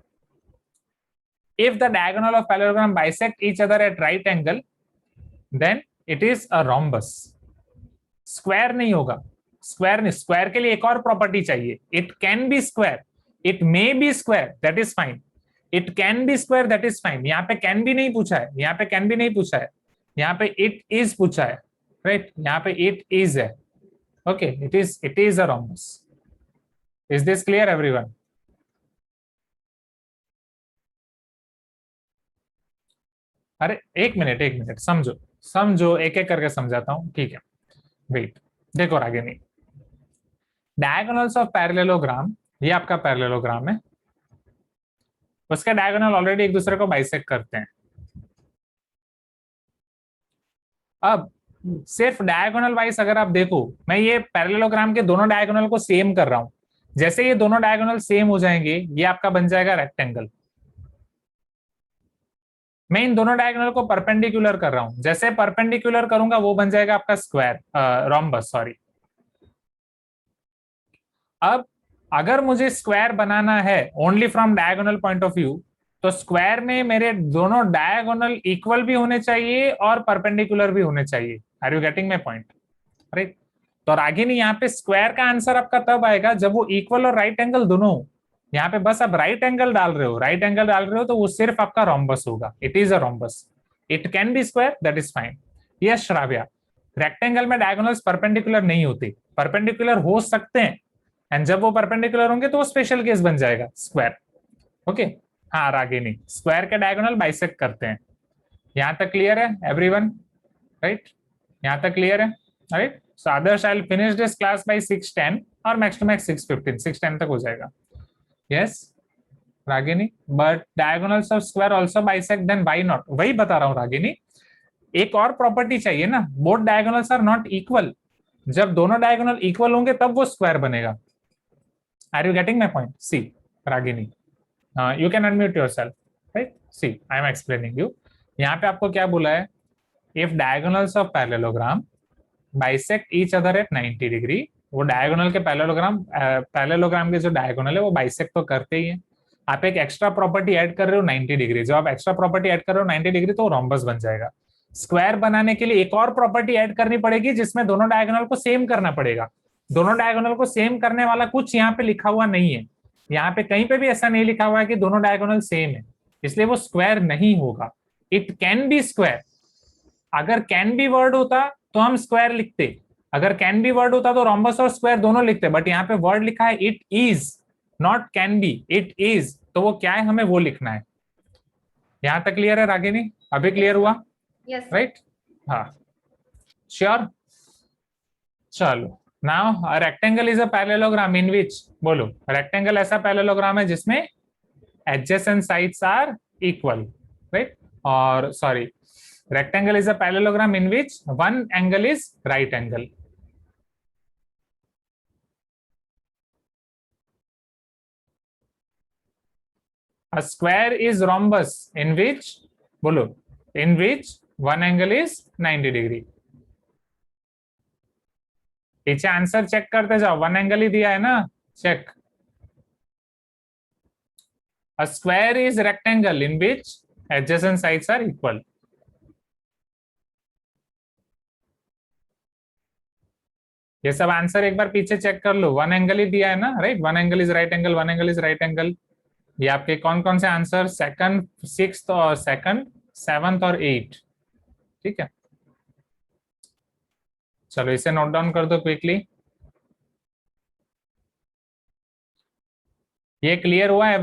Speaker 1: if the diagonal of parallelogram bisect each other at right angle then it is a rhombus. Square नहीं होगा. Square नहीं, square के लिए एक और प्रॉपर्टी चाहिए. It can be square, it may be square, that is fine. It can be square, that is fine. यहाँ पे कैन भी नहीं पूछा है, यहाँ पे कैन भी नहीं पूछा है, यहाँ पे इट इज पूछा है, राइट? यहाँ पे इट इज है. Okay, it is a rhombus. Is this clear everyone? अरे एक मिनट समझो एक एक करके समझाता हूं, ठीक है? वेट, देखो आगे नहीं. डायगोनल्स ऑफ पैरेललोग्राम, ये आपका पैरेललोग्राम है, उसके डायगोनल ऑलरेडी एक दूसरे को बाइसेक्ट करते हैं. अब सिर्फ डायगोनल वाइज अगर आप देखो, मैं ये पैरेललोग्राम के दोनों डायगोनल को सेम कर रहा हूं. जैसे ये दोनों डायगोनल सेम हो जाएंगे, ये आपका बन जाएगा रेक्टेंगल. मैं इन दोनों डायगोनल को परपेंडिकुलर कर रहा हूं. जैसे परपेंडिकुलर करूंगा वो बन जाएगा आपका स्क्वायर, रोम्बस, सॉरी. अब अगर मुझे स्क्वायर बनाना है only from diagonal point of view, तो स्क्वायर में मेरे दोनों डायगोनल इक्वल भी होने चाहिए और परपेंडिकुलर भी होने चाहिए. Are you getting my point? Right? तो रागिनी, यहाँ पे स्क्वायर का आंसर आपका तब आएगा जब वो इक्वल और राइट एंगल दोनों हो. यहाँ पे बस आप राइट एंगल डाल रहे हो, तो वो सिर्फ आपका रोम्बस होगा. It is a rhombus. It can be square, that is fine. Yes Shravya, rectangle में डायगोनल्स परपेंडिकुलर नहीं होते, परपेंडिकुलर हो सकते हैं, एंड जब वो परपेंडिकुलर होंगे तो वो स्पेशल केस बन जाएगा स्क्वायर. ओके, हाँ रागिनी, स्क्वायर के डायगोनल बाइसेक्ट करते हैं. यहाँ तक क्लियर है एवरीवन? राइट? यहाँ तक क्लियर है? Right? So Adarsh I will finish this class by 6:10 और मैक्स टू मैक्स 6:15. 6:10 तक हो जाएगा. Yes, Ragini, but diagonals of square also bisect, then why not? वही बता रहा हूँ रागिनी, एक और प्रॉपर्टी चाहिए ना. both diagonals are not equal. जब दोनों डायगोनल इक्वल होंगे तब वो स्क्वायर बनेगा. Are you getting my point? See Ragini, you can unmute yourself, right? See I am explaining you. यहाँ पे आपको क्या बोला है? If diagonals of parallelogram bisect each other at 90 degree, वो डायगोनल के पैरेललोग्राम के जो डायगोनल है वो बाइसेक्ट तो करते ही हैं. आप एक एक्स्ट्रा प्रॉपर्टी ऐड कर रहे हो 90 डिग्री. जब आप एक्स्ट्रा प्रॉपर्टी ऐड कर रहे हो 90 डिग्री तो रोम्बस बन जाएगा. स्क्वायर बनाने के लिए एक और प्रॉपर्टी ऐड करनी पड़ेगी जिसमें दोनों डायगोनल को सेम करना पड़ेगा. दोनों डायगोनल को सेम करने वाला कुछ यहाँ पे लिखा हुआ नहीं है, यहाँ पे कहीं पे भी ऐसा नहीं लिखा हुआ है कि दोनों डायगोनल सेम है, इसलिए वो स्क्वायर नहीं होगा। इट कैन बी स्क्वायर, अगर कैन बी वर्ड होता तो हम स्क्वायर लिखते, अगर कैन बी वर्ड होता तो रोम्बस और स्क्वायर दोनों लिखते, बट यहाँ पे वर्ड लिखा है it is, not can be, it is, तो वो क्या है हमें वो लिखना है। यहां तक क्लियर है रागिनी? अभी क्लियर हुआ?
Speaker 3: Yes.
Speaker 1: राइट? हाँ, श्योर। चलो, now rectangle is a parallelogram in which, बोलो, रेक्टेंगल ऐसा पैरेललोग्राम है जिसमें adjacent sides are equal, right? और sorry, rectangle is a parallelogram in which one angle is right angle. A square is rhombus in which, bolo, in which one angle is 90 degree. पीछे answer check करते जाओ, one angle ही दिया है ना, check. A square is rectangle in which adjacent sides are equal. ये सब answer एक बार पीछे चेक कर लो, वन एंगल ही दिया है ना, right? One angle is right angle, one angle is right angle. ये आपके कौन कौन से आंसर, सेकंड, सिक्स्थ और सेकंड, सेवंथ और एट, ठीक है? चलो इसे नोट डाउन कर दो क्विकली। ये क्लियर हुआ है?